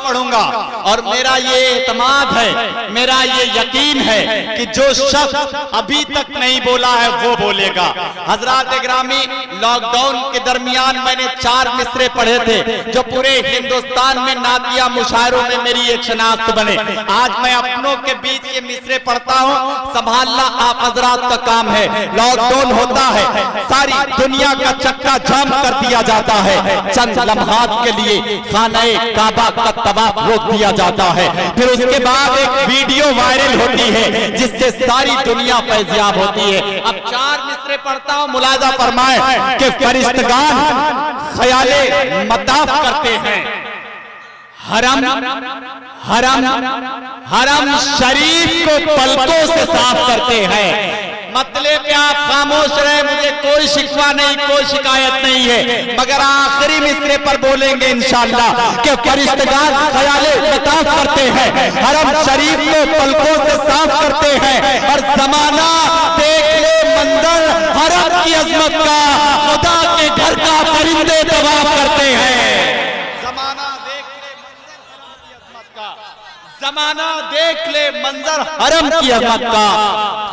पढ़ूंगा और मेरा ये एतमाद है, मेरा ये यकीन है कि जो शख्स अभी तक नहीं बोला है वो बोलेगा। हजरात ग्रामी, लॉकडाउन के दरमियान मैंने 4 मिसरे पढ़े थे जो पूरे हिंदुस्तान में नातिया मुशायरों में मेरी एक शनाख्त बने। आज मैं अपनों के बीच ये मिसरे पढ़ता हूँ। संभालना आप हजरात का काम है। लॉकडाउन होता है, सारी दुनिया का चक्का जाम कर दिया जाता है, चंद लम्हात के लिए खाने काबा का तवाफ रोक दिया जाता है, फिर उसके बाद एक वीडियो वायरल होती है जिससे सारी दुनिया फैज़याब होती है। अब 4 मिसरे पढ़ता हूँ, मुलाजा फरमाए कि फरिश्तगान ख्याले मताफ करते हैं, हरम हरम हरम शरीफ को पलकों से साफ करते हैं। मतलब कि आप खामोश रहे, मुझे कोई शिकवा नहीं, कोई शिकायत नहीं है, मगर आखिरी मिसरे पर बोलेंगे इंशाअल्लाह कि फरिश्तगान ख्याले मताफ करते हैं, हरम शरीफ को पलकों से साफ करते हैं। और जमाना देख ले मंजर हरम की अजमत का, खुदा के घर का परिंदे तवाफ करते हैं। जमाना देख ले मंजर हरम की अजमत का,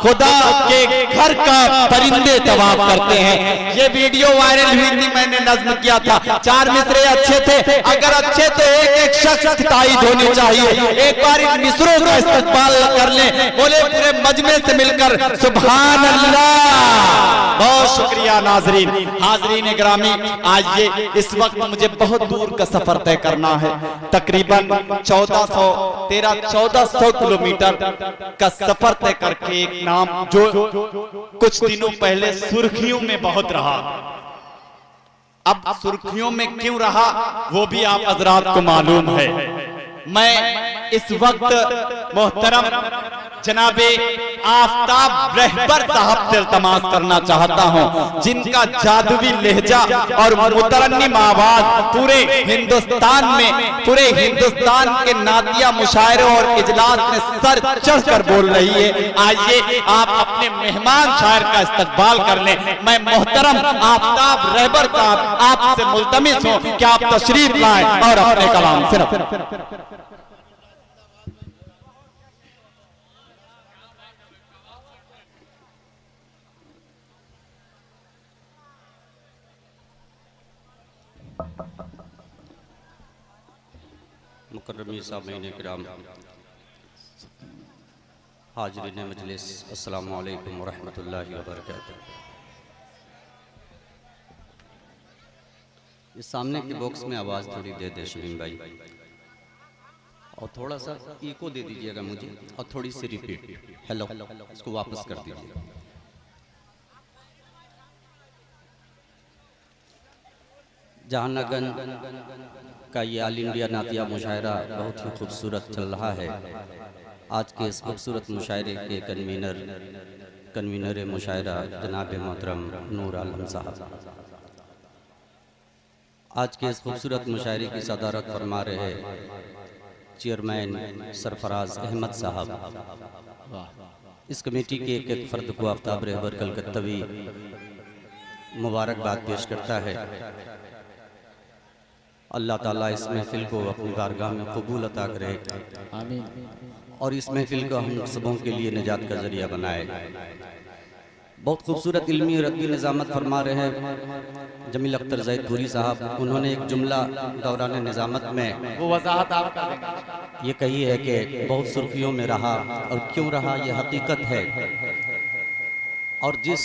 खुदा के घर का परिंदे तवाफ करते हैं। ये वीडियो वायरल हुई थी, मैंने नज्म किया था। 4 मिसरे अच्छे थे, अगर अच्छे तो एक एक शख्स की तारीफ होनी चाहिए। एक बार इन मिसरों का इस्तकबाल कर ले, बोले पूरे मजमे से मिलकर सुभान अल्लाह। बहुत शुक्रिया नाजरीन। हाजरीन ग्रामी, आज ये इस वक्त मुझे बहुत दूर का सफर तय करना है, तकरीबन 1400 किलोमीटर का सफर तय करके एक नाम जो कुछ दिनों पहले सुर्खियों में बहुत रहा। अब सुर्खियों में क्यों रहा वो भी आप हजरात को मालूम है। मैं इस वक्त मोहतरम जनाबे आफ्ताब रहबर साहब से इल्तमास करना चाहता हूं, जिनका जादुई लहजा और मुतरन्निम आवाज पूरे हिंदुस्तान के नातिया मुशायरों और इजलास में सर चढ़कर बोल रही है। आइए आप अपने मेहमान शायर का इस्तकबाल कर लें। मैं मोहतरम आफ्ताब रहबर साहब आपसे मुल्तमिस हूं कि आप तशरीफ लाएं और अपने कलाम सिर्फ मुकर्रमी सामीन किराम, हाज़रीन मजलिस, अस्सलामु अलैकुम वरहमतुल्लाहि वबरकातुहू। इस सामने के बॉक्स में आवाज़ थोड़ी दे दे शमीम भाई, और थोड़ा सा इको दे दीजिएगा मुझे, और थोड़ी सी रिपीट। हेलो, इसको वापस कर दीजिए। जहानागंज का ये ऑल इंडिया नातिया मुशायरा बहुत ही खूबसूरत चल रहा है। आज के इस खूबसूरत मुशायरे के कन्वीनर मुशायरा जनाब मोहतरम नूर आलम साहब आज के इस खूबसूरत मुशायरे की सदारत फरमा रहे चेयरमैन सरफराज अहमद साहब। इस कमेटी के एक एक फर्द को आफ्ताब रहबर कलकत्तवी मुबारकबाद पेश करता है। अल्लाह ताला इस महफिल को अपनी बारगाह में कबूल अता करे, आमीन। और इस महफिल को हम सबों के लिए निजात का जरिया बनाए। बहुत खूबसूरत इल्मी और अदबी निज़ामत फरमा रहे हैं जमील अख्तर ज़ैदपुरी साहब। उन्होंने एक जुमला दौरान निज़ामत में वो वज़ाहत आप ये कही है कि बहुत सुर्खियों में रहा, और क्यों रहा ये हकीकत है। और जिस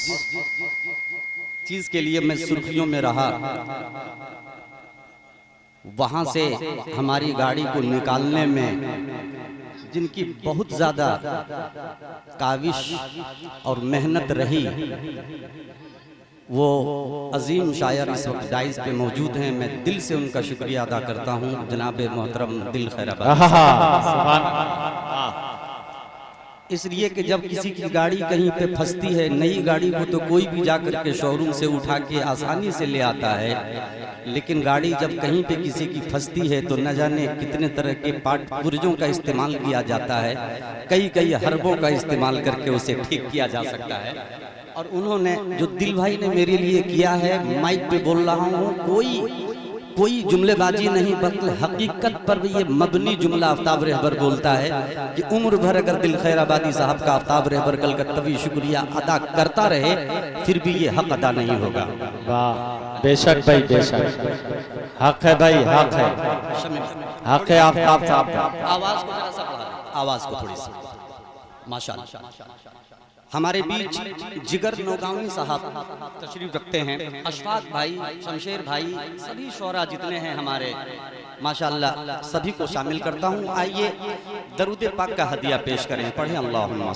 चीज़ के लिए मैं सुर्खियों में रहा, वहाँ से हमारी गाड़ी को निकालने में जिनकी बहुत ज़्यादा काविश और मेहनत रही, वो अजीम शायर इस वक्त डाइस पे मौजूद हैं। मैं दिल से उनका शुक्रिया अदा करता हूँ, जनाब मोहतरम दिल खैराबाद। इसलिए कि जब किसी की गाड़ी कहीं पे फंसती है, नई गाड़ी को तो कोई भी जाकर के शोरूम से उठा के आसानी से ले आता है, लेकिन गाड़ी जब कहीं पे किसी की फंसती है तो न जाने कितने तरह के पार्ट पुर्जों का इस्तेमाल किया जाता है, कई हरबों का इस्तेमाल करके उसे ठीक किया जा सकता है। और उन्होंने जो दिल भाई ने मेरे लिए किया है, माइक पे बोल रहा हूँ, कोई कोई जुमलेबाजी नहीं बल्कि हकीकत पर भी ये मबनी जुमला आफ्ताब रहबर बोलता है कि उम्र भर अगर दिल खैराबादी साहब का आफ्ताब रहबर कलकत्तवी शुक्रिया अदा करता रहे फिर भी ये हक अदा नहीं होगा। वाह, बेशक भाई बेशक, हक है भाई, हक है, हक है आफ्ताब साहब का। आवाज को जरा सा बढ़ा दें, आवाज को थोड़ी सी। माशाल्लाह हमारे बीच जिगर नौगांवी साहब तशरीफ रखते हैं, अशफाक भाई, शमशेर भाई, सभी शोरा जितने हैं हमारे माशाल्लाह सभी को शामिल करता हूँ। आइए दरूद पाक का हदिया पेश करें, पढ़ें अल्लाहुम्मा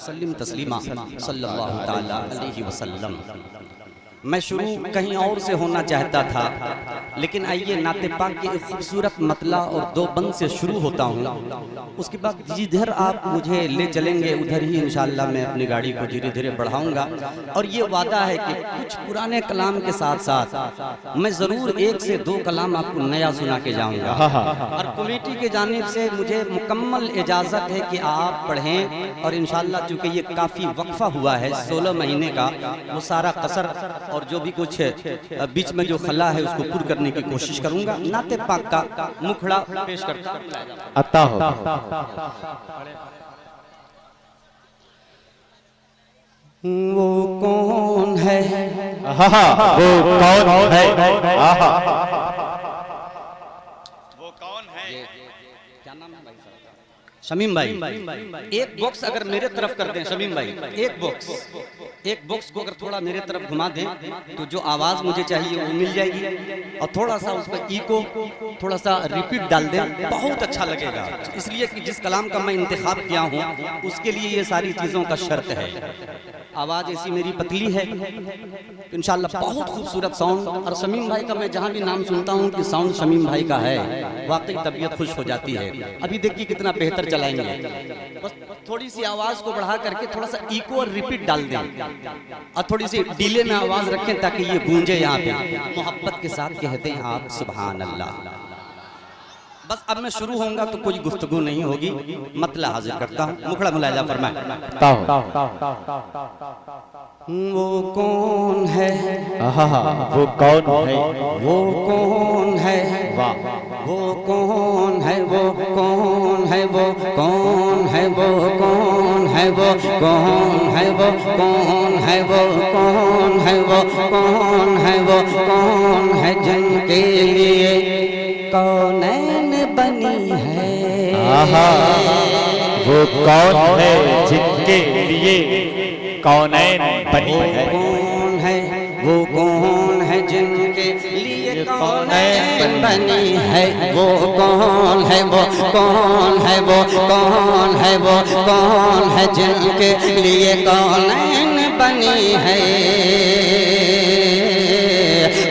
सल्ली तस्लीमा सल्लल्लाहु तआला अलैहि वसल्लम। मैं शुरू कहीं और से होना चाहता था, लेकिन आइए नाते पाक के एक खूबसूरत मतला और दो बंद से शुरू होता हूँ। उसके बाद जिधर आप मुझे ले चलेंगे उधर ही इंशाअल्लाह मैं अपनी गाड़ी को धीरे धीरे बढ़ाऊंगा। और ये वादा है कि कुछ पुराने कलाम के साथ साथ मैं ज़रूर एक से दो कलाम आपको नया सुना के जाऊँगा। और कमेटी के जानिब से मुझे मुकम्मल इजाज़त है कि आप पढ़ें। और इंशाअल्लाह चूँकि ये काफ़ी वक्फा हुआ है 16 महीने का, वो सारा कसर और जो भी कुछ बीच में जो खला है उसको पूरा करने की कोशिश करूंगा। नाते पाक का मुखड़ा पेश करता अता हो। वो कौन है, वो कौन है, वो कौन है, क्या नाम है भाई साहब? शमीम भाई, एक बॉक्स अगर मेरे तरफ कर दें शमीम भाई, एक बॉक्स को अगर थोड़ा मेरे तरफ घुमा दें तो जो आवाज मुझे चाहिए वो मिल जाएगी। और थोड़ा सा उस पर इको, थोड़ा सा रिपीट डाल दें, बहुत अच्छा लगेगा। इसलिए कि जिस कलाम का मैं इंतखाब किया हूँ उसके लिए ये सारी चीजों का शर्त है। आवाज ऐसी मेरी पतली है इंशाल्लाह बहुत खूबसूरत साउंड। और शमीम भाई का मैं जहाँ भी नाम सुनता हूँ कि साउंड शमीम भाई का है, वाकई तबीयत खुश हो जाती है। अभी देखिए कितना बेहतर चलाएंगे। बस थोड़ी सी आवाज को बढ़ा करके थोड़ा सा इको और रिपीट डाल दें और थोड़ी सी डिले में आवाज रखें ताकि ये गूंजे यहाँ पे। मोहब्बत के साथ कहते हैं आप सुभान अल्लाह। बस अब मैं शुरू होऊंगा तो कोई गुफ्तगू नहीं होगी, मतला हाजिर करता हूँ। मुखड़ा मुलायजा फरमाए। वो कौन है, वो कौन है, वो कौन है, वो कौन है, वो कौन है, वो कौन है, वो कौन है, वो कौन है, वो कौन है, वो कौन है, वो कौन है, वो कौन है जिनके लिए कौनैन बनी है। वो कौन है जिनके लिए कौनैन बनी है। कौन है, वो कौन है जिनके लिए कौनैन बनी है। वो कौन है, वो कौन है, वो कौन है, वो कौन है जिनके लिए कौनैन बनी है।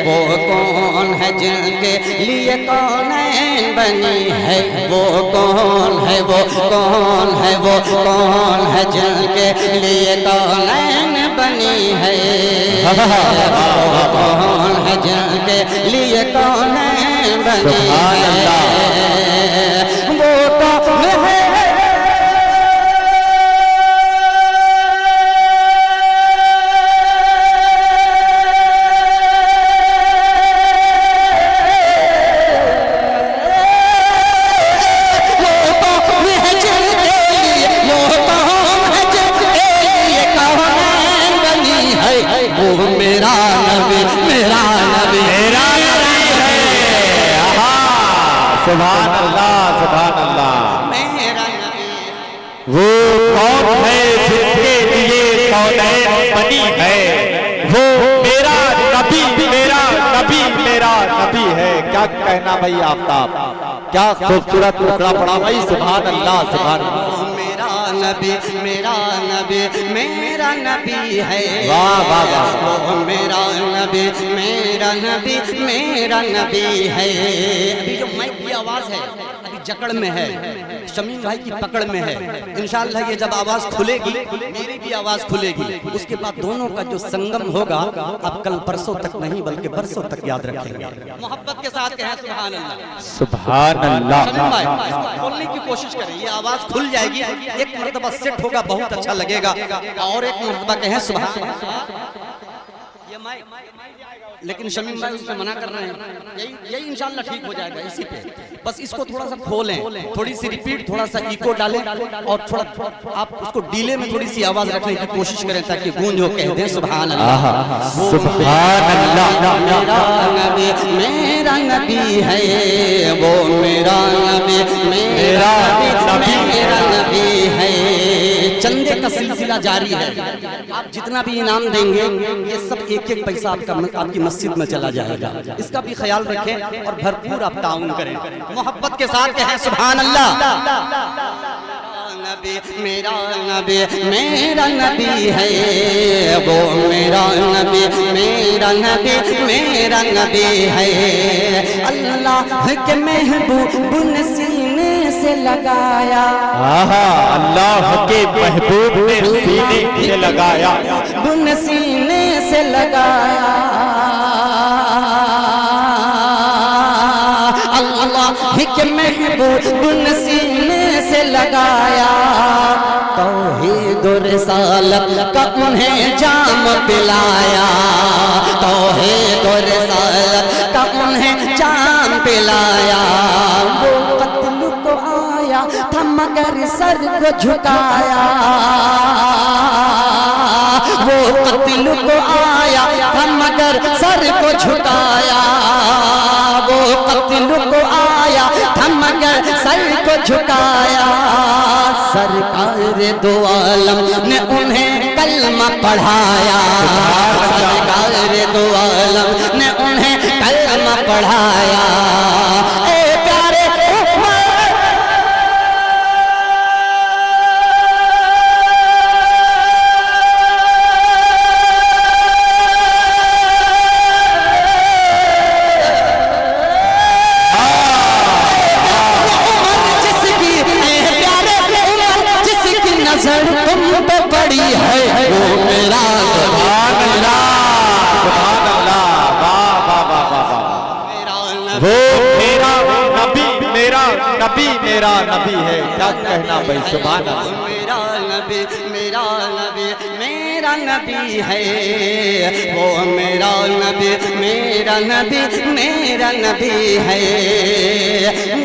वो कौन है जिनके लिए कौनैन बनी है। वो कौन है, वो कौन है, वो कौन है जिनके लिए कौनैन बनी है। वो कौन है जिनके लिए कौनैन बनी है। वो कौन है, सुभान अल्लाह, सुभान अल्लाह। मेरा नबी, वो कौन है जिसके लिए कौनैन बनी है। वो मेरा नबी, मेरा नबी, मेरा नबी है। क्या कहना भाई आफ्ताब, क्या खूबसूरत टुकड़ा पड़ा भाई। सुभान अल्लाह, सुभान अल्लाह। मेरा नबी, मेरा नबी, मेरा नबी है। वाह वाह वाह। मेरा नबी, मेरा नबी, मेरा नबी है। अभी जो माइक की आवाज है अभी जकड़ में है, शमीम भाई की पकड़ में है। इंशाअल्लाह ये जब आवाज खुलेगी मेरी भी आवाज खुलेगी, उसके बाद दोनों का जो संगम होगा अब कल परसों तक नहीं बल्कि बरसों तक याद रखेंगे। मोहब्बत के साथ कहें सुभान अल्लाह, सुभान अल्लाह। शमीम भाई इसको खोलने की कोशिश करें, ये आवाज खुल जाएगी। एक मर्तबा सेट होगा, बहुत अच्छा लगेगा। और एक मर्तबा कहें सुभान अल्लाह। ये लेकिन शमीम भाई उसमें मना कर रहे हैं। यही इंशाल्लाह ठीक हो जाएगा इसी पे। बस इसको थोड़ा सा खोलें, थोड़ी सी रिपीट, थोड़ा सा इको डालें और थोड़ा आप उसको डीले में थोड़ी सी आवाज रखने की कोशिश करें ताकि गूंज हो, कह दें सुभान अल्लाह। सुभान अल्लाह। मेरा नबी मेरा नबी है, वो मेरा नबी मेरा नबी है। चंदे का सिलसिला जारी है। आप जितना भी इनाम देंगे ये सब एक एक पैसा आपकी मस्जिद में चला जाएगा। इसका भी ख्याल रखें और भरपूर आप ताउन करें, मोहब्बत के साथ कहें सुभान अल्लाह। मेरा नबी मेरा नबी है, वो मेरा नबी मेरा नबी है। अल्लाह के महबूब ने सीने से लगाया, अल्लाह के महबूब ने सीने से लगाया, बुन सीने से लगाया। अल्लाह के महबूब ने सीने से लगाया। तौहीद रिसालत का उन्हें जाम पिलाया, तौहीद रिसालत का उन्हें जाम पिलाया। वो कत्ल को आया था मगर सर को झुकाया, वो कत्ल को आया था मगर सर को झुकाया। वो कत्ल को आया था मगर सर को झुकाया। सरकार दो आलम ने उन्हें कलमा पढ़ाया, सरकार दो आलम ने उन्हें कलमा पढ़ाया। ए प्यारे नजर तुम पे पड़ी है, वो मेरा सुभान अल्लाह, सुभान अल्लाह, वाह वाह वाह वाह। वो मेरा नबी मेरा नबी मेरा नबी है, क्या कहना भाई, सुभान अल्लाह। मेरा नबी मेरा नबी मेरा नबी है, वो मेरा नबी मेरा नबी मेरा नबी है।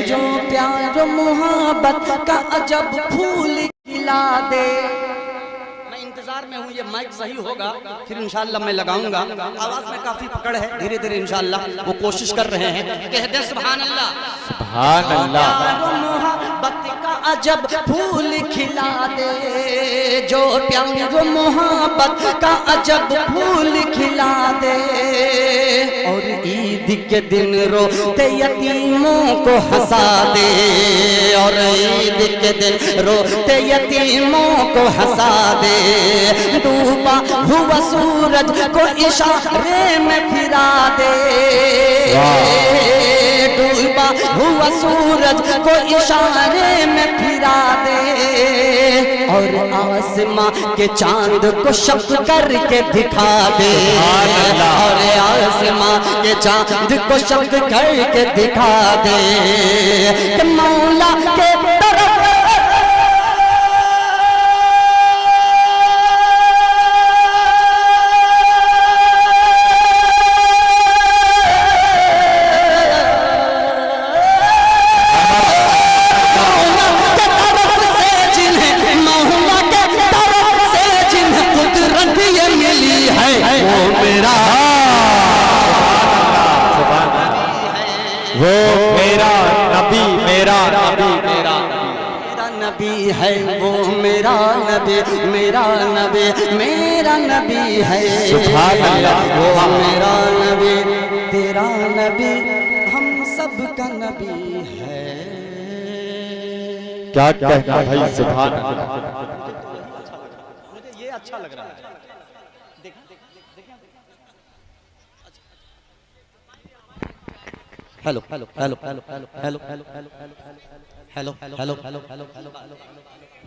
जो प्यार मोहब्बत का अजब फूल खिला दे। मैं इंतजार में हूँ, ये माइक सही होगा फिर इंशाल्लाह मैं लगाऊंगा। आवाज में काफी पकड़ है, धीरे धीरे इंशाल्लाह वो कोशिश कर रहे हैं। कह दे सुभान अल्लाह, सुभान अल्लाह। मोहब्बत का अजब फूल खिला दे, जो प्यार मोहब्बत का अजब फूल खिला दे। और ईद के दिन रोते यतीमों को हंसा दे, और ईद के दिन रोते यतीमों को हंसा दे। डूबा हुआ सूरज को इशारे में फिरा दे, डूबा हुआ सूरज को इशारे में फिरा दे। और आसमां के चांद को शक करके दिखा दे, और आसमां के चांद को शक करके दिखा दे कि मौला के तरफ वो मेरा नबी मेरा नबी मेरा नबी है, वो मेरा नबी मेरा नबी मेरा नबी है। सुभान अल्लाह। वो मेरा नबी तेरा नबी हम सब का नबी है। क्या कहना भाई, सुभान अल्लाह। मुझे ये अच्छा लग रहा है। Hello hello hello hello hello hello hello hello hello hello hello hello hello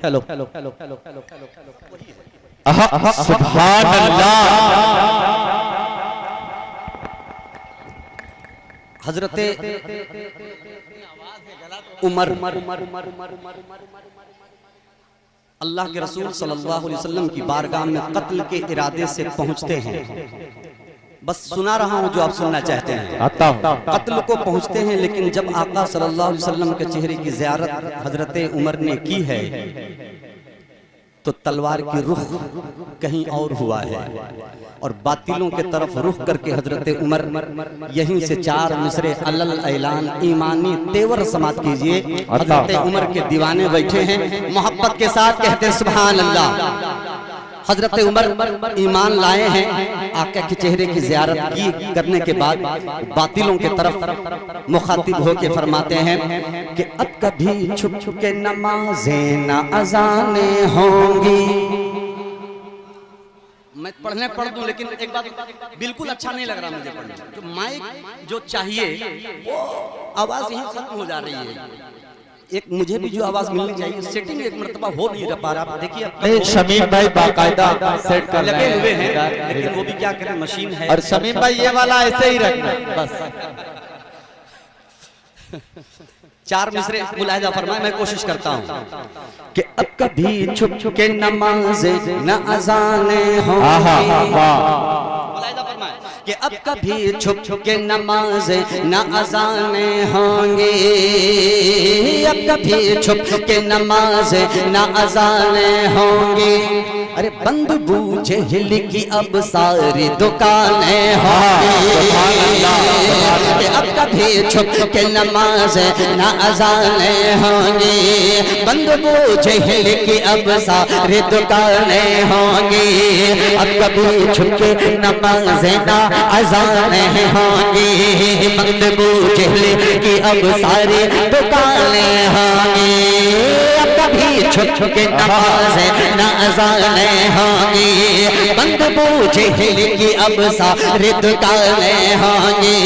hello hello hello hello hello hello सुभान अल्लाह। हजरते उमर अल्लाह के रसूल सल्लल्लाहु अलैहि वसल्लम की बारगाह में कत्ल के इरादे से पहुंचते हैं। बस सुना रहा हूं जो आप सुनना चाहते हैं। आता हूँ। कत्ल को पहुंचते हैं, लेकिन जब आका सल्लल्लाहु अलैहि वसल्लम के चेहरे की ज़ियारत हजरत उमर ने की है तो तलवार की रुख कहीं और हुआ है और बातिलों के तरफ रुख करके हजरत उमर यहीं से 4 मिसरे अल्ल ऐलान ईमानी तेवर समात कीजिए। हजरत उमर के दीवाने बैठे हैं, मोहब्बत के साथ कहते हैं सुभान अल्लाह। हजरत उमर ईमान लाए हैं, आका के चेहरे की ज़ियारत की करने के बाद बातिलों के तरफ मुखातिब होके फरमाते हैं कि अब कभी छुप छुप के नमाज़ें न अज़ाने होंगी। मैं पढ़ने पढ़ दूं, लेकिन एक बात बिल्कुल अच्छा नहीं लग रहा मुझे पढ़ने। जो माइक जो चाहिए वो आवाज़ यहीं खत्म हो जा रही है। एक मुझे भी जो आवाज मिलनी चाहिए सेटिंग एक मर्तबा हो नहीं पा रहा। आप देखिए शमीम भाई बाकायदा सेट कर लगे हुए हैं, लेकिन वो भी क्या करें, मशीन है। और शमीम भाई ये वाला ऐसे ही रखना बस। 4 मिसरे मुलाहिजा फरमाए, मैं कोशिश करता हूँ कि अब कभी छुप छुप के नमाज़े न अज़ाने होंगी। मुलाहिजा फरमाए कि अब कभी छुप छुप के नमाज़े न अज़ाने होंगी। अब कभी छुप छुप के नमाज़े न अज़ाने होंगी। अरे बंद बूझे हिल की अब सारी दुकानें होंगी। अब कभी छुप के नमाज़ न अज़ाने होंगी। बंद बूझे हिल की अब सारी दुकानें होंगी। अब कभी छुप के नमाज़ न अज़ाने होंगी। बंद बूझे हिल की अब सारी दुकानें होंगी। अब कभी छुप छुप के नमाज़ न अज़ाने होंगी। बंद बूझे हिल की अब सारी दुकानें होंगी।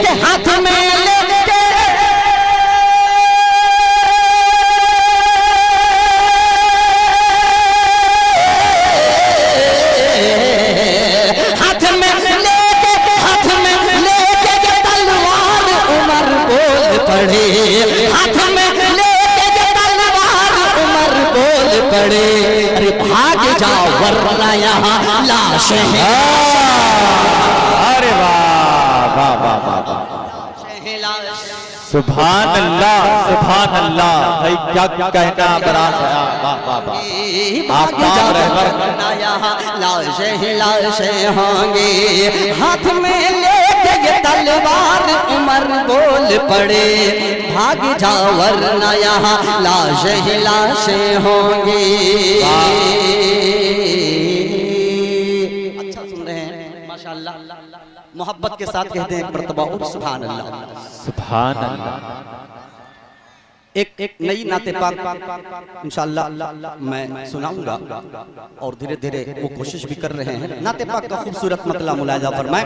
के हाथ में लेके तलवार उमर बोल पड़े। हाथ में लेके तलवार उमर बोल पड़े। अरे भाग जाओ वरना यहाँ लाश है। अरे वाह वाह वाह वाह, सुभान अल्लाह सुभान अल्लाह। भाई क्या कहना बड़ा वाह वाह वाह। भाग जाओ वरना यहाँ लाशें होंगी। हाथ में लेके ये तलवार उमर बोल पड़े। भाग जाओ वरना यहाँ लाशें होंगी। अच्छा सुन रहे हैं माशाअल्लाह, मोहब्बत के साथ कहते हैं एक मर्तबा और सुभान अल्लाह सुभान अल्लाह। एक नई नाते पाक इंशाअल्लाह मैं सुनाऊंगा और धीरे धीरे वो कोशिश भी कर रहे हैं। नाते पाक का खूबसूरत मतलब मुलाहिजा फरमाए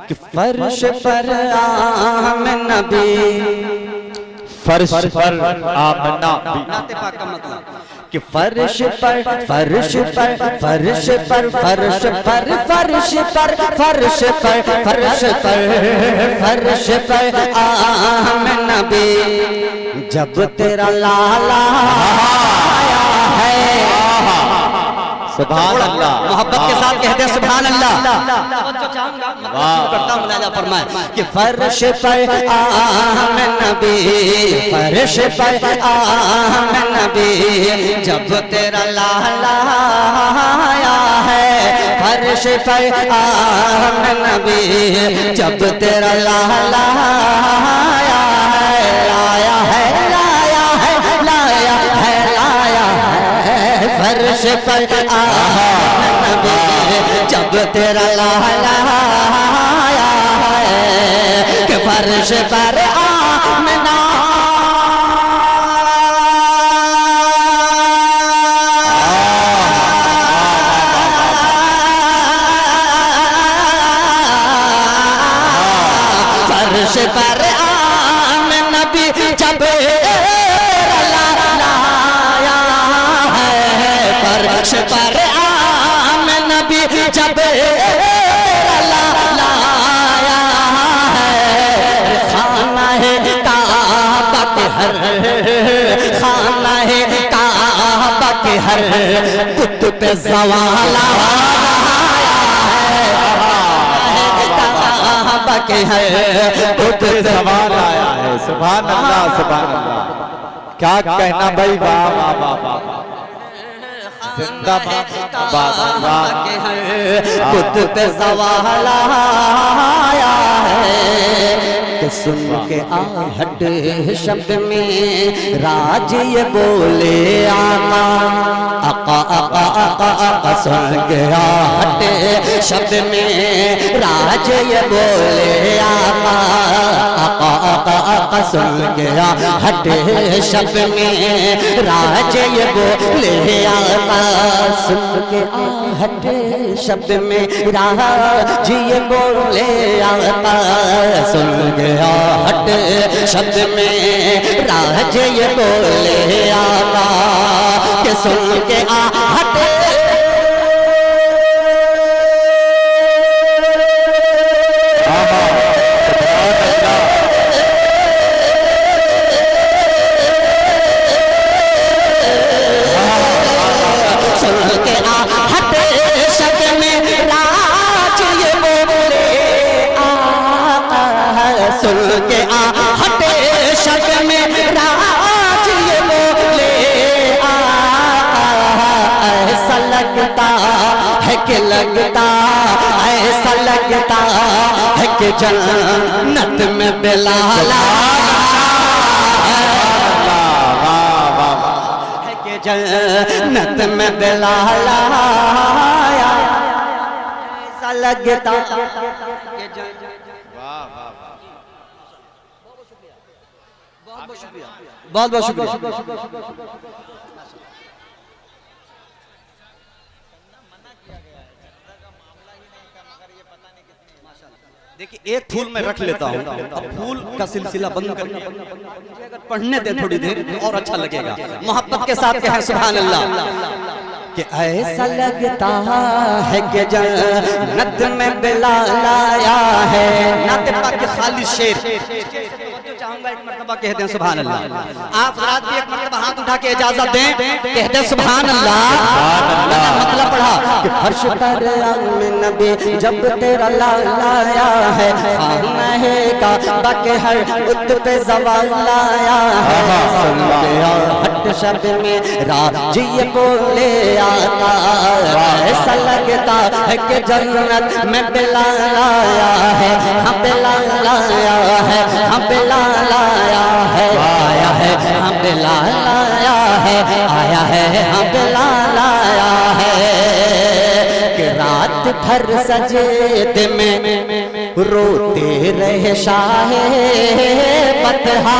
कि फर्श पर आमना नबी, फर्श पर आमना। नाते पाक का मतलब कि फर्श पर फर्श पर फर्श पर फर्श पर फर्श पर फर्श पर फर्श पर फर्श पर आमना नबी। जब तेरा लाला आया है। सुभान अल्लाह। मोहब्बत के साथ कहते हैं सुभान अल्लाह। करता मुलाहिजा फरमाए कि फर्श पर आमना नबी, फर्श पर आमना नबी। जब तेरा लाला आया है। फर्श पर आमना नबी। जब तेरा लाला आया है, लाया है लाया है लाया है लाया है। फर्श पर आमना नबी। जब तेरा लाला आया है कि फर्श पर आमना। फर्श पर आमना नबी जब लाया है। फर्श पर आमना नबी जब लाया है। खाना है काबा के हर, खाना है काबा के हर बुत पे सवाल आया है। के है खुद सवाल आया है। सुभान अल्लाह सुभान अल्लाह, क्या कहना भाई, वाह वाह वाह वाह, जिंदाबाद के है खुद पे सवाल आया है कि सुन के आहट शब्द में राज ये बोले आका आका आका आका आका, सुन के आहट शब्द में राज ये बोले आका आका आका आका, सुन के आहट शब्द में राज ये बोले आका, सुन के आहट शब्द में राज ये बोले आका, सुन के आहट शब्द में राज ये बोले आका, के सुन के आहट लगता ऐसा लगता है कि जन्नत में बिलाला है कि जन्नत में बिलाला, ऐसा लगता बहुत बहुत शुक्रिया। देखिए एक फूल मैं रख लेता हूँ, अब फूल का सिलसिला बंद करके अगर पढ़ने दे थोड़ी देर और अच्छा लगेगा। मोहब्बत के साथ कहें सुभान अल्लाह। कि ऐसा लगता है कि जन्नत में बिलाल आया है, नाते पाक के खाली शेर चाहूंगा एक मर्तबा कह दें सुभान अल्लाह। आप रात भी एक मर्तबा हाथ उठा के इजाजत दें, कह दें सुभान अल्लाह। मतलब पढ़ा कि फर्श पर नबी जब तेरा लाल आया है, खाना है काबा के हर उत पे जवाल आया है, सुन के हट शब्द में राज ये बोले आका, ऐसा लगता है कि जन्नत में बिलाल आया है, हाँ बिलाल आया है, हाँ बिलाल आया है, आया है हाँ बिलाल आया है, आया है हाँ बिलाल आया है, कि रात भर सजदे में रोते रहे शाहे बतहा।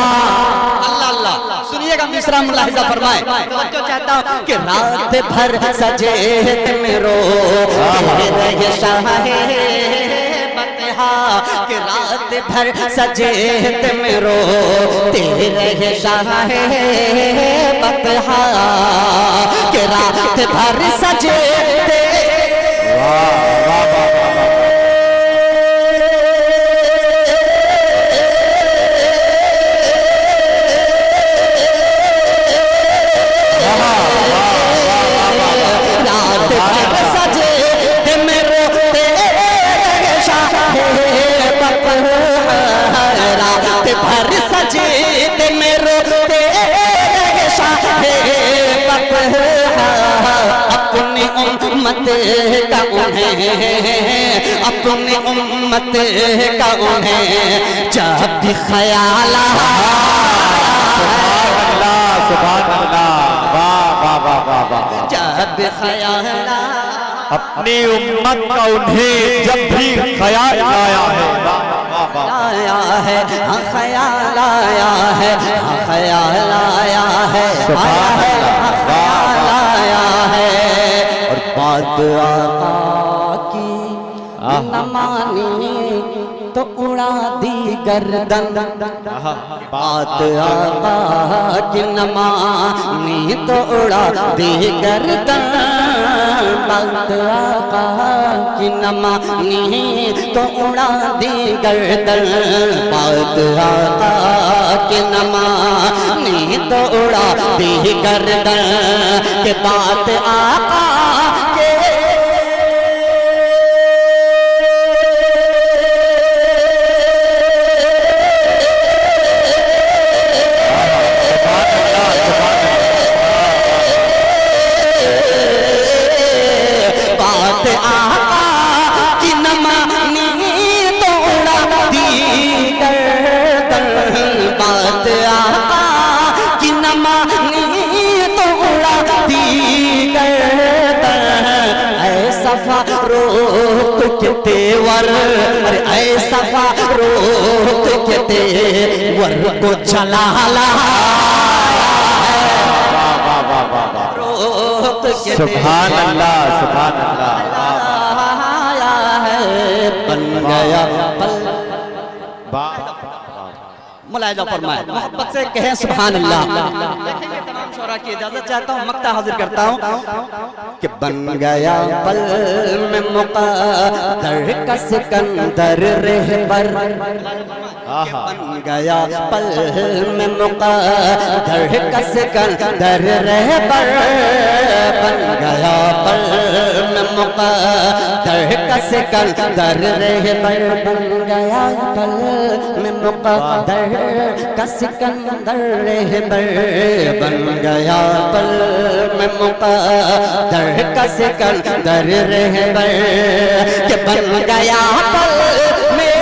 अल्लाह अल्लाह सुनिएगा, मिसरा मुलाहिजा फरमाए, जो चाहता हूँ कि रात भर सजदे में रोते रहे शाहे कि रात भर सजेद में रोते रहे शाहे बतहा, कि रात भर सजेद का उन्हें, अपनी उम्मत का उन्हें जब भी ख्याल सुभान अल्लाह, वाह वाह वाह वाह वाह, जब भी ख्याल अपनी उम्मत का उन्हें जब भी ख्याल आया है, आया है हाँ ख्याल आया है, हाँ ख्याल आया है, आया है हाँ ख्याल आया है, और बात आका की न मानी तो उड़ा दी गर्दन, बात आका की न मानी तो उड़ा दी गर्दन, बात आका की न मानी तो उड़ा दी गर्दन, बात आका की न मानी तो उड़ा दी गर्दन, के बात आका के तेवर, अरे ऐसा फारूक के तेवर को चला सुभान अल्लाह, सुभान अल्लाह। बन गया पल। मुलाहिजा फरमाए, मोहब्बत से कहें सुभान अल्लाह। देखेंगे तमाम शोरा की इजाजत चाहता हूँ, मक्ता हाजिर करता हूँ कि बन गया पल में मुक़द्दर का सिकंदर रहबर, बन गया पल में मुक़द्दर का सिकंदर रहबर, बन गया पल में मुक़द्दर का सिकंदर रहबर, बन गया पल में मुक़द्दर का सिकंदर रहबर, बन गया पल में मुक़द्दर का सिकंदर रहबर, कि बन गया पल में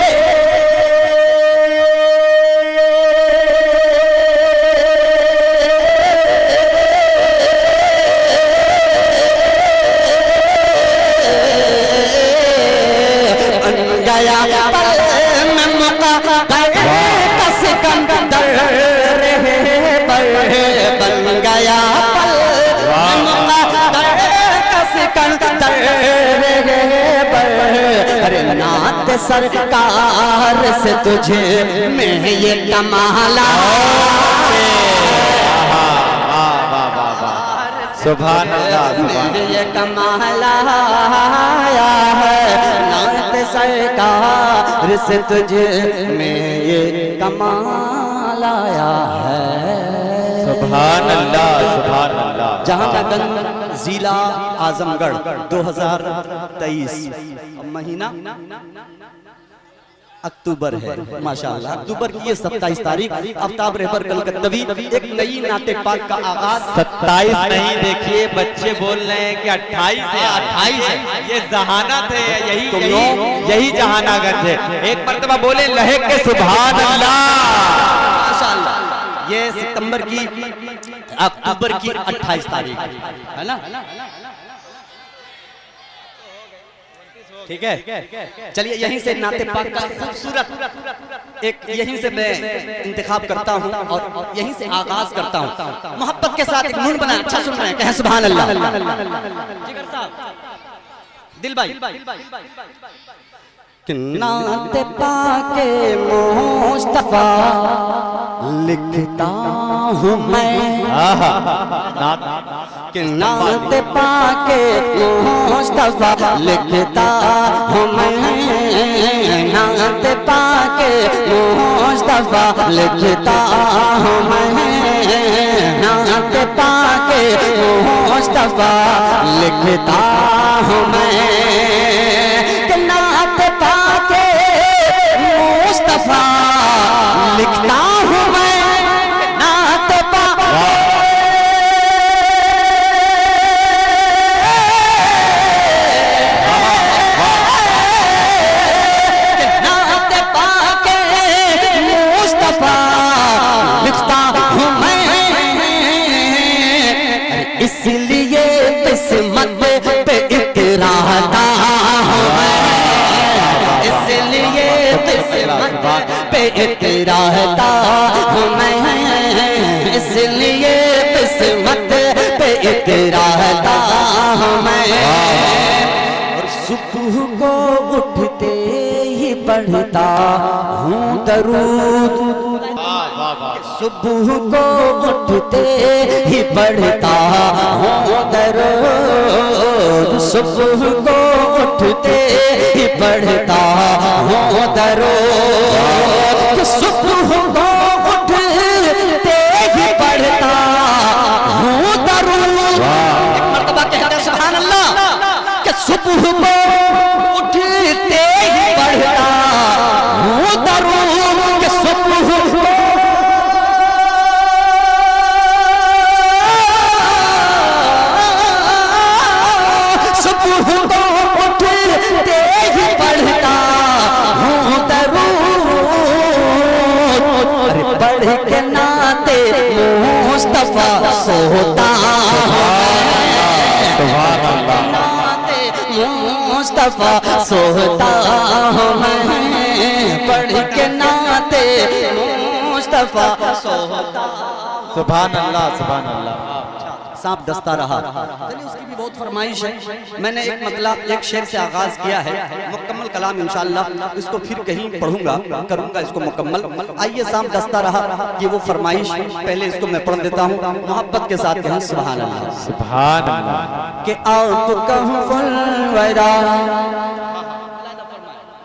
सरकार से तुझे मैं ये कमाला, सुभान अल्लाह, सुभान ये कमाला आया है, नात सरकार से तुझे मैं ये कमाल आया है। सुभान अल्लाह, सुभान अल्लाह। जहांगीरगंज जिला आजमगढ़ 2023 महीना अक्टूबर है, माशाअल्लाह। अक्टूबर की ये 27 तारीख आफ्ताब रहबर कलकत्तवी एक नई नाते पाक का आगाज। 27 नहीं, देखिए बच्चे बोल रहे हैं कि 28 है, 28 है। ये जहानत है, यही जहानागंज है। एक मर्तबा बोले लहक के सुभान अल्लाह, माशाअल्लाह। ये सितंबर की अक्टूबर की 28 तारीख है ना। ठीक है, चलिए यहीं से नाते पाक का खूबसूरत एक यहीं से मैं इंतखाब करता हूं और यहीं से आगाज करता हूं। मोहब्बत के साथ एक नून बनाए, अच्छा सुन रहे हैं, कहें सुभान अल्लाह। जिगर साहब, दिल भाई, कि नाते पाके मुस्तफा लिखता हूँ मैं, कि नाते पाके मुस्तफा लिखता हूँ मैं, नाते पाके मुस्तफा लिखता हूँ मैं, नाते पाके मुस्तफा लिखता हूँ मैं, कि नाते पाके मुस्तफा लिखता हूँ मैं, नाते पाके इसलिए किस्मत पे इतराता हूँ मैं, इसलिए किस्मत पे इतराता हूँ मैं, इसलिए किस्मत पे इतराता हूँ मैं। और सुबह को उठते ही पढ़ता हूँ दरूद, सुबह को उठते ही पढ़ता हूँ दरूद, सुबह को उठते ही पढ़ता हूँ दरूद, सुबह को उठते ही पढ़ता हूँ दरूद। एक मर्तबा कहते हैं सुभान अल्लाह, कि सुबह को उठते ही पढ़ता हूँ दरूद, कि सुबह को के नाते मुस्तफा सोता, नाते मुस्तफा सोता हूँ मैं पढ़ के नाते मुस्तफा सोता। सुभान अल्लाह सुभान अल्लाह। सांप डसता रहा। चलिए उसकी भी बहुत फरमाइश है। मैंने एक मतलब एक शेर से आगाज किया है, मुकम्मल कलाम इंशाअल्लाह इसको फिर कहीं पढ़ूंगा, करूंगा इसको मुकम्मल। आइए सांप डसता रहा कि वो फरमाइश पहले इसको मैं पढ़ देता हूँ, मोहब्बत के साथ कहें सुभान अल्लाह। सुभान अल्लाह। कि आप कहूँ फुलवरा,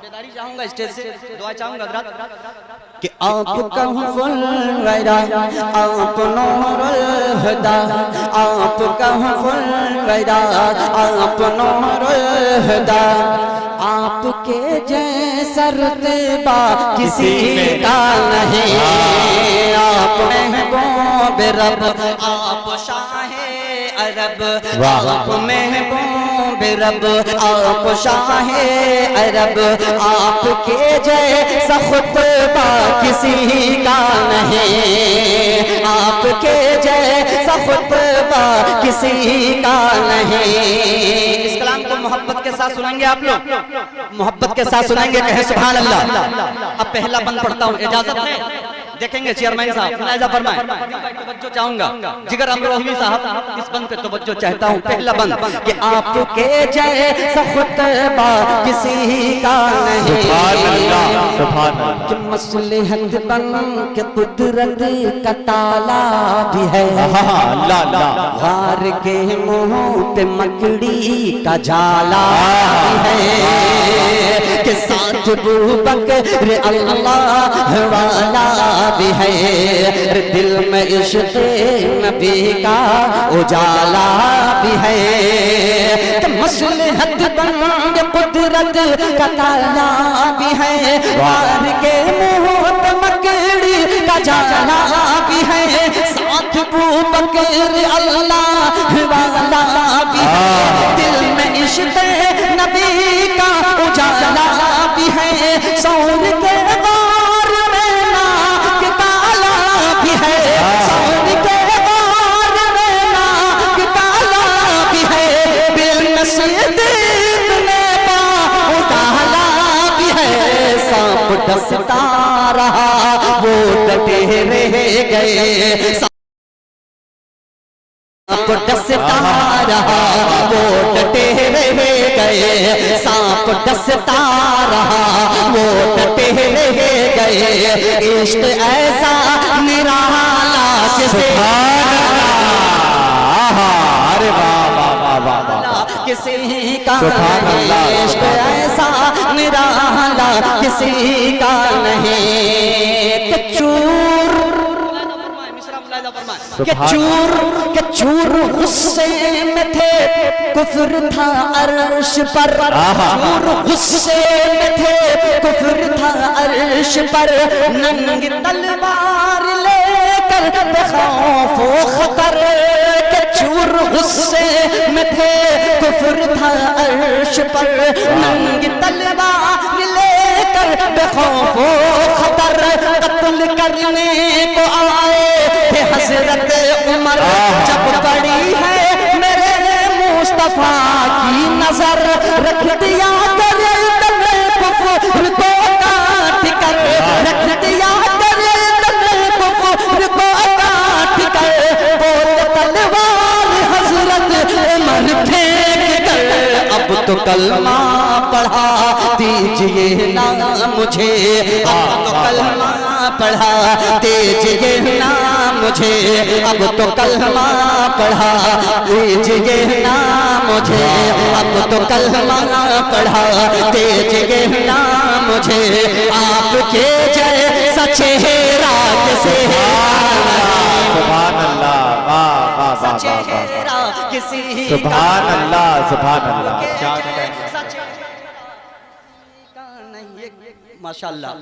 बेदारी चाहूंगा स्टेज से, दुआ चाहूंगा हज़रात कि आप कहूँ फुलवरा, आप नूरुल हुदा, आप कहूँ फुलवरा, आप नूरुल हुदा, आपके जैसा रुतबा किसी का नहीं, आप महबूब रब, आप शाहे अरब, आप महबूब रब, आप शाहे अरब, आपके जैसा खुतबा किसी का नहीं, आपके जैसा खुतबा किसी का नहीं। इस कलाम को मोहब्बत के साथ सुनेंगे आप लोग, मोहब्बत के साथ सुनेंगे, कहे सुभान अल्लाह। अब पहला बंद पढ़ता हूँ, इजाजत है? देखेंगे चेयरमैन साहब मुलाहिजा फरमाएं। तवज्जो चाहूंगा, जिगर अमरोही साहब इस बंद पे तवज्जो चाहता हूँ। पहला बंद कि आपके जैसा खुतबा किसी का नहीं, सुभान अल्लाह सुभान अल्लाह। कि मसलहत बन के कुदरत का ताला भी है, अल्लाह अल्लाह। गार के मुंह पे मकड़ी का जाला भी है, कि साथ अबू बकर अल्लाह वाला भी है, दिल में इश्क़ नबी का उजाला भी है, कि मसलहत बन कुदरत का ताला भी है, वार के मुंह पे मकड़ी का जाला भी है, साथ अबू बकर अल्लाह वाला भी है, दिल में इश्क़ नबी का उजाला भी है, सौर के बार में नाक काला भी है, सौर के बार में नाक काला भी है, बिलनसीब में पाँव डाला भी है, सांप डसता रहा वो डटे रह गए, सांप डसता रहा वो डटे रह गए, सांप डसता रहा वो डटे रह गए, इश्क ऐसा निराला किसे, अरे वाह वाह वाह वाह। किसी का नहीं, इश्क ऐसा निराला किसी का नहीं, कि चूर के चूर गुस्से में थे, कुफ्र था अर्श पर, चूर गुस्से में थे, कुफ्र था अर्श पर, नंगी तलवार लेकर बेखौफ व खतर, के चूर गुस्से में थे, कुफ्र था अर्श पर, नंगी तलवार लेकर बेखौफ व खतर, कत्ल करने को आए थे हज़रत उमर, जब पड़ी है मेरे मुस्तफा की नजर, रख दिया गर्दन कुफ्र को काट कर, रख दिया गर्दन कुफ्र को काट कर, बोल तलवार हज़रत उमर फेंक कर, अब तो कलमा पढ़ा दीजिए ना मुझे, अब तो कलमा पढ़ा दीजिए ना मुझे, अब तो कलमा पढ़ा दीजिए ना मुझे, अब तो कलमा पढ़ा दीजिए ना मुझे, आपके जैसा चेहरा किसे, सुभान अल्लाह वाह वाह वाह चेहरा किसी, सुभान अल्लाह सुभान अल्लाह। क्या माशाअल्लाह।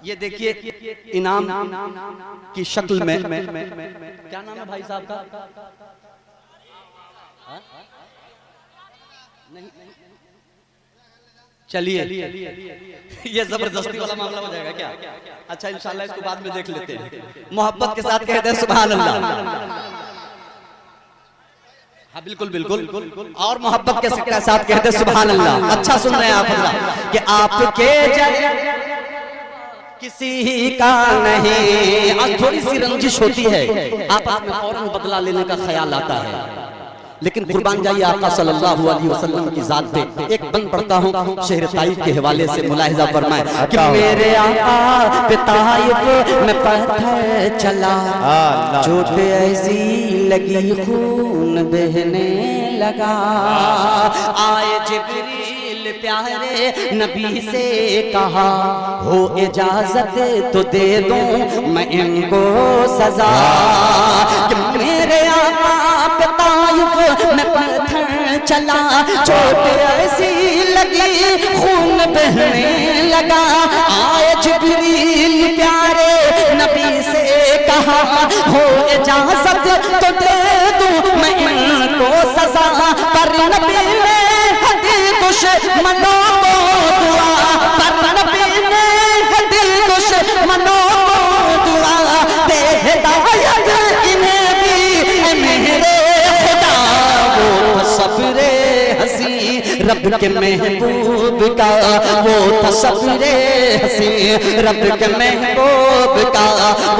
ये देखिए इनाम की शक्ल में, क्या नाम है भाई साहब का? चलिए ये जबरदस्ती वाला मामला हो जाएगा क्या? अच्छा इंशाल्लाह इसको बाद में देख लेते हैं। मोहब्बत के साथ कहते हैं सुभान अल्लाह। हाँ बिल्कुल बिल्कुल। और मोहब्बत के साथ कहते सुभान अल्लाह। अच्छा सुन रहे हैं आप अल्लाह कि आपके जय किसी का नहीं। आज थोड़ी सी रंजिश होती है, आपस में फौरन बदला लेने का ख्याल आता है, लेकिन कुर्बान जाइए आका सल्लल्लाहु अलैहि वसल्लम की जात पे। एक बंद पढ़ता हूँ शहर ताइफ के हवाले से, मुलाहिजा फरमाए कि मेरे आका पे ताइफ में पत्थर चला, चोट ऐसी लगी खून बहने लगा, आए जिब्रील प्यारे नबी से कहा हो इजाजत तो दे दूं मैं इनको सजा, कि मेरे आका पे ताइफ में पत्थर चला, चोट ऐसी लगी खून बहने लगा, आए जिब्रील प्यारे नबी से कहा हो इजाजत तो दे दूं मैं इनको सजा, पर नबी ने दुश्मनों को दुआ, पर नबी ने दिल दुश्मनों को दुआ, दे हिदायत इन्हें भी मेरे खुदा, वो सब्रे हसी रब के महबूब का, वो तसब्रे हसी रब के महबूब का,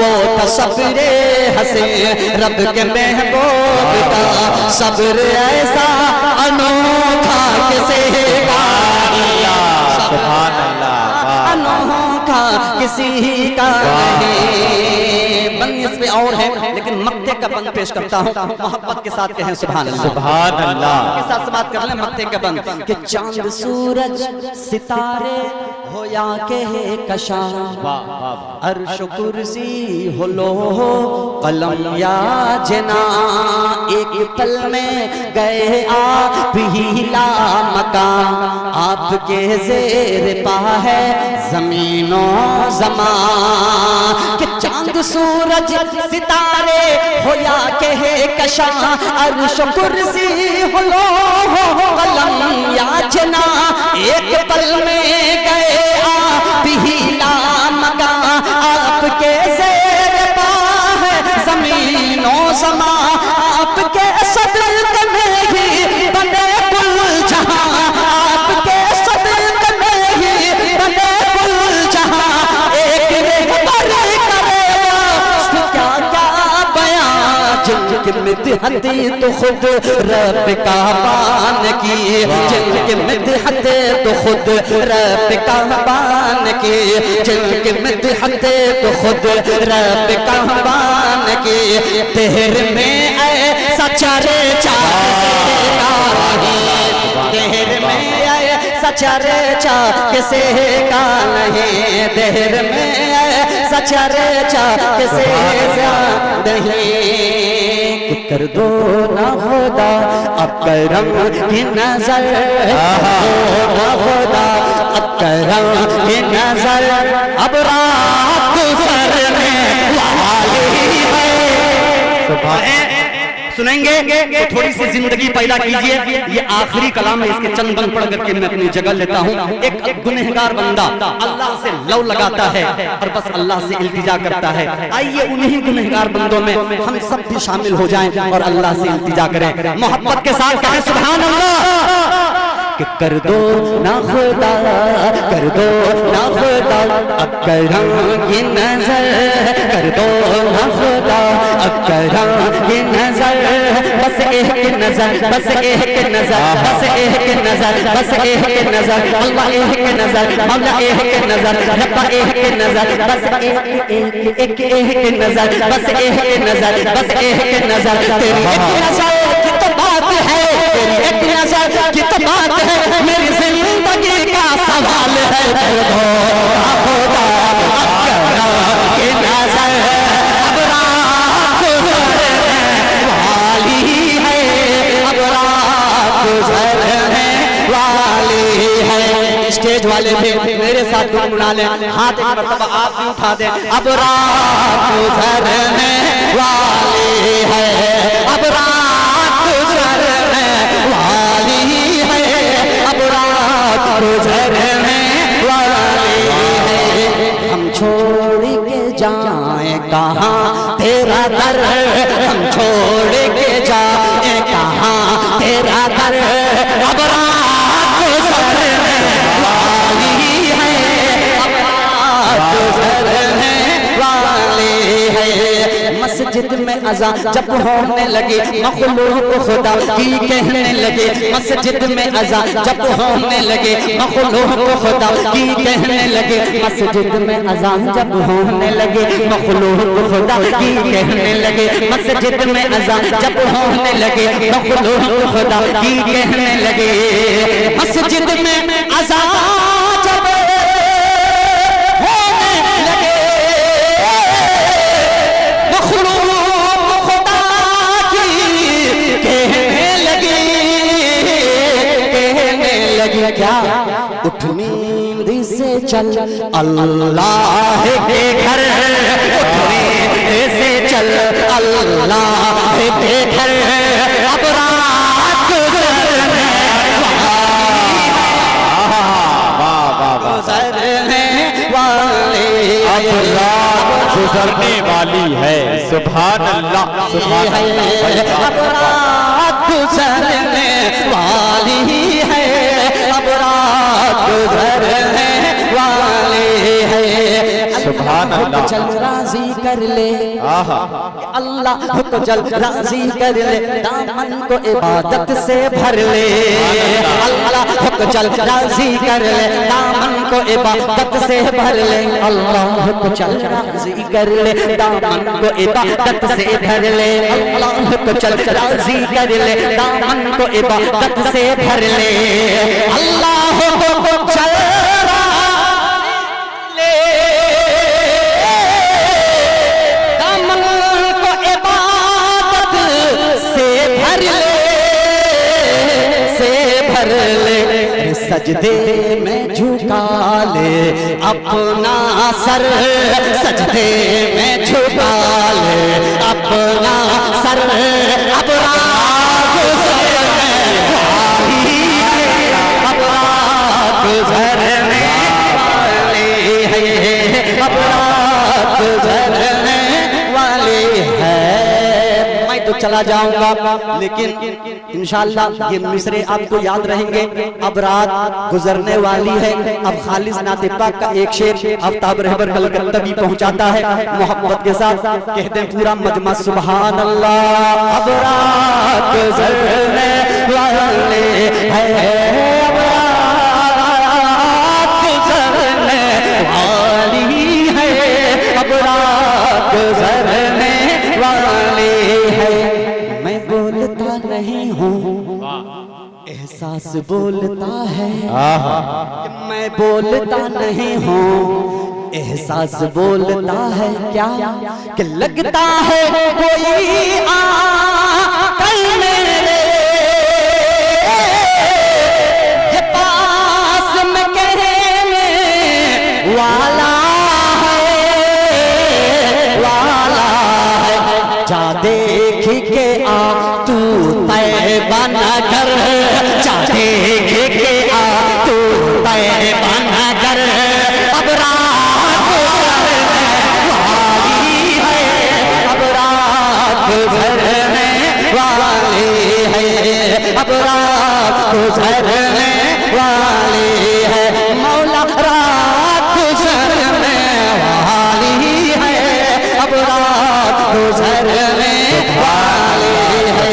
वो तसब्रे हसी रब के महबूब का, सब्र ऐसा अनोखा किसी का, अनोखा किसी का नहीं। बंद इस पे और है, लेकिन मक्ते का बंद पेश करता हूँ, मोहब्बत के साथ कहें सुभान अल्लाह। सुभान अल्लाह के साथ बात कर लें मक्ते का बंद कि चांद सूरज सितारे हो या के कशा, अर्श कुर्सी हो लो कलम या जना, एक पल में गए आप ही ला मकान, आपके ज़ेर पा है ज़मीनो ज़मान, कि चांद सूरज सितारे हो या के कशा, अर्श कुर्सी हो लो कलम या जना, एक पल में गए आप ही ला मकान, आपके ज़ेर पा है ज़मीनो ज़मान, आपके सदक़े में ही बने कुल जहां, आपके सदक़े में ही बने कुल जहां, एक रहबर करेगा क्या क्या बयां, जिनकी मिदहती तो खुद रब का बान की, जिनकी मिदहती तो खुद रब का बान की, जिनकी मिदहती तो खुद रब का बान की, तेर में ऐसा चर्चा देर में ऐसा चर्चा किसी का नहीं, देर में ऐसा चर्चा किसी का नहीं, कर दो ना खुदा अब करम की नजर, ना खुदा अब करम की नजर, अब रात गुजरने वाली है। सुनेंगे तो थोड़ी सी जिंदगी पैदा कीजिए, ये आखिरी कलाम है, इसके चंद बंद पढ़ करके मैं अपनी जगह लेता हूँ। एक गुनहगार बंदा अल्लाह से लव लगाता है और बस अल्लाह से इल्तिजा करता है, आइए उन्हीं गुनहगार बंदों में हम सब भी शामिल हो जाएं और अल्लाह से इल्तिजा करें, मोहब्बत के साथ कहें सुभान अल्लाह, कि कर दो ना खुदा, कर दो ना खुदा अब करम की नजर, कर दो ना खुदा अब करम की नजर, बस एक नजर, बस एक नजर, बस एक नजर, बस एक नजर, अल्लाह एक नजर, मौला एक नजर, रब्बा एक नजर, बस एक एक नजर, बस एक नजर, बस एक नजर, तेरी एक नजर की तो बात है, तेरी एक नजर की तो बात है, मेरी जिंदगी का सवाल है, कर दो खुदा अब करम की नजर, अब रात गुजरने वाली है, अब रात गुजरने वाली है। स्टेज वाले भी मेरे साथ गुनगुना लें, हाथ एक मरतबा आप भी उठा दें, अब रात गुजरने वाली है, अब रात गुजरने वाली है, अब रात गुजरने वाली है, हम छोड़ के जाए कहाँ तेरा दर, हम छोड़ के जाए कहाँ क्या कर अब रात गुजरने वाली है, अब रात गुजरने वाली है। मस्जिद में अज़ान जब होने लगे मखलूक खुदा की कहने लगे, मस्जिद में अज़ान जब होने लगे मखलूक खुदा की कहने लगे, मस्जिद में अज़ान जब होने लगे मखलूक खुदा की कहने लगे, मस्जिद में अज़ान जब होने लगे मखलूक खुदा की कहने लगे, मस्जिद में अज़ान जब होने लगे मखलूक खुदा की कहने लगे क्या उठ नींद से चल अल्लाह के घर, उठ नींद से चल अल्लाह के घर, अब रात गुजरने गुजरने वाली है। सुभान अल्लाह, सुभान अल्लाह। अब रात गुजरने वाली है, अब रात गुजरने वाली है। सुभान अल्लाह। चल राजी कर ले अल्लाह को जल राजी कर ले, दामन को इबादत से भर ले, अल्लाह को जल राजी कर ले, दामन को इबादत से भर ले, अल्लाह को चल राजी कर ले, दामन को इबादत से भर ले, अल्लाह को चल राजी कर ले, दामन को इबादत से भर ले, अल्लाह को चल सजदे में झुका ले अपना सर, सजदे में झुका ले अपना सर, अब रात गुजरने वाली है, अब रात गुजरने वाली है, अब रात गुजरने वाली है। मैं तो चला जाऊंगा लेकिन इंशाअल्लाह ये मिसरे आपको याद रहेंगे। अब रात गुजरने वाली है। अब खालिस नाते पाक का एक शेर आफ्ताब रहबर कलकत्ता भी पहुंचाता है मोहब्बत के साथ, कहते हैं पूरा मजमा सुभान अल्लाह। अब रात गुजरने वाली है, अब रात गुजरने वाली है, अब रात गुजरने वाली है। मैं बोलता नहीं हूँ एहसास बोलता है, मैं बोलता नहीं हूँ एहसास बोलता है, क्या कि लगता है कोई आकर मेरे ये पास में कहने वाला है, जा देख के आ तू तैबा नगर, जा देख के आ तू तैबा नगर, अब रात गुजरने वाली है, अब रात गुजरने वाली है, अब रात गुजरने वाली है। मौला रात गुजरने वाली है, अब रात गुजरने वाली है,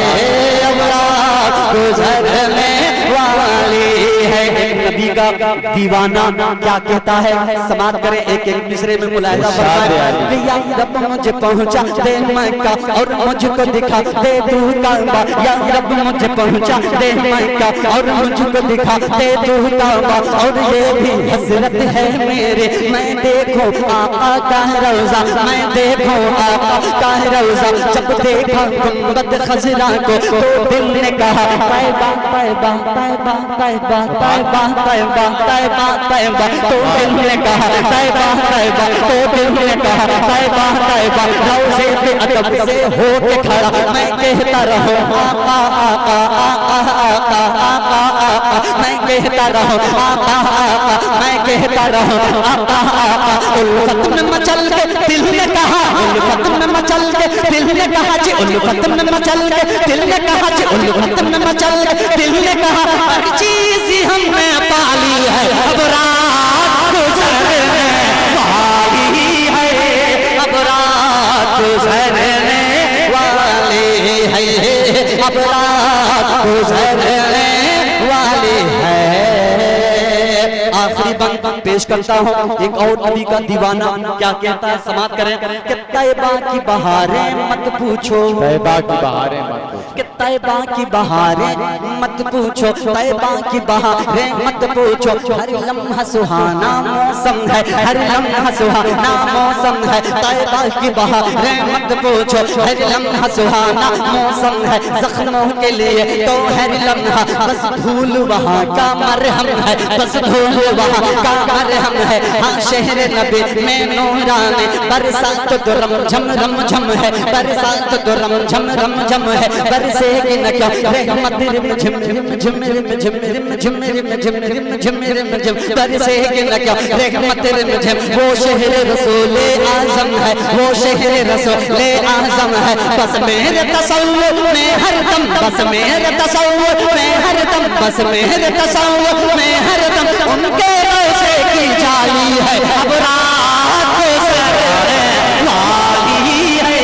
अब रात गुजरने वाली है। नबी का दीवाना क्या कहता है, समाप्त करें एक एक मिसरे में मुलाहिजा फरमाएं कि या रब मुझे पहुंचा दे मक्का और मुझको दिखा दे तू काबा, या रब मुझे पहुंचा दे मक्का और मुझको दिखा दे तू काबा, और ये भी हसरत है मेरे मैं देखूं आका का रोजा, मैं देखूं आका का रोजा। जब देखा गुंबद खजरा को तो दिल ने कहा तैबा तैबा तैबा तैबा तैबा तैबा तैबा तैबा, तो दिल ने कहा तैबा तैबा, तो दिल ने कहा तैबा तैबा। रोज़े पे अदब से होके खड़ा मैं कहता रहूं आका आका आका आका आका आका, मैं कहता रहूं आका आका, मैं कहता रहूं आका आका। उल्फत में मचल के दिल ने कहा, उल्फत में मचल के दिल ने कहा जी उल्फत में मचल के, दिल ने कहा जी उल्फत में मचल के, दिल ने कहा हर चीज हमने पाली है, अब रात गुजरने वाली है, अब रात गुजरने वाली है, अब रात गुजरने वाली है। आखिरी बंद पेश करता हूँ एक और नबी का दीवाना क्या कहता है, समाप्त करें कि तैबा की बहारें मत पूछो, तैबा की बहारें मत पूछो, कि तैबा की बहारें मत पूछो, तैबा की बहारें मत पूछो, हर लम्हा सुहाना मौसम है, हर लम्हा सुहाना मौसम है, तैबा की बहारें मत पूछो, हर लम्हा सुहाना मौसम है, जख्मों के लिए तो हर लम्हा बस धूल वहाँ का मरहम है, बस धूल वहाँ का मरहम है। हाँ शहर नबी में नूरानी बरसात तो रम झम है, बरसात तो रम झम है, बरसेगी न क्या रहमत रिम झिम रिम झिम रिम झिम रिम झिम रिम झिम रिम झिम रिम झिम, बरसेगी न क्या रहमत रिम झिम। वो शहर रसूले आजम है, वो शहर रसूले आजम है, बस मेरे तसव्वुर में हरदम, बस मेरे तसव्वुर में हरदम, बस मेरे तसव्वुर में हरदम उनके रोशे की जाली है, अब रात गुजरने वाली है,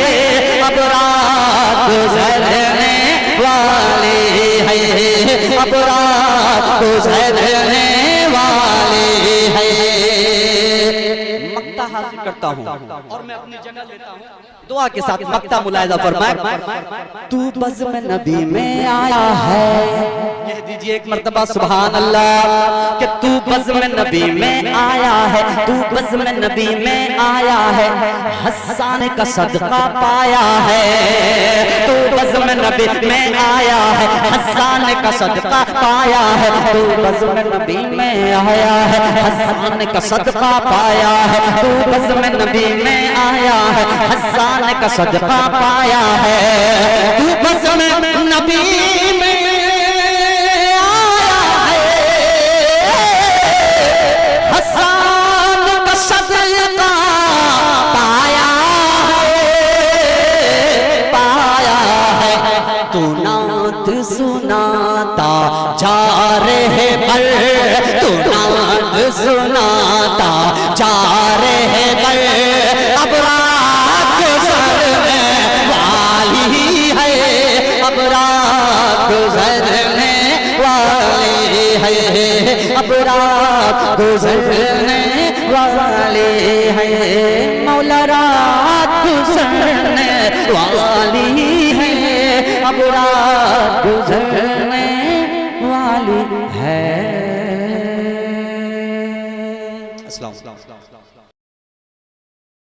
अब रात गुजरने वाली है, अब रात गुजरने वाली है। मक्ता हासिल करता हूँ और मैं अपनी जगह लेता हूँ, दुआ के साथ मक्ता मुलाहिजा फरमाए। तू बज़्म नबी में आया है, कह दीजिए एक मर्तबा सुभान अल्लाह, कि तू बज़्म नबी में आया है, तू बज़्म नबी में आया है, हस्सान का सदका पाया है, तू बज़्म नबी में आया है, हस्सान का सदका पाया है, तू बज़्म नबी में आया है, हस्सान का सदका पाया है, तू बज़्म नबी में आया है, हस्सान का सदका पाया है, तू बज़्म नबी में आया है, हस्सान का सदका पाया है, तू नात सुनाता जा रहे पर, तू नात सुनाता जा रहे पर, अब रात गुजरने वाली है, अब रात गुजरने वाली है, अब रात गुजरने वाली है, मौला रात गुजरने वाली है, अब रात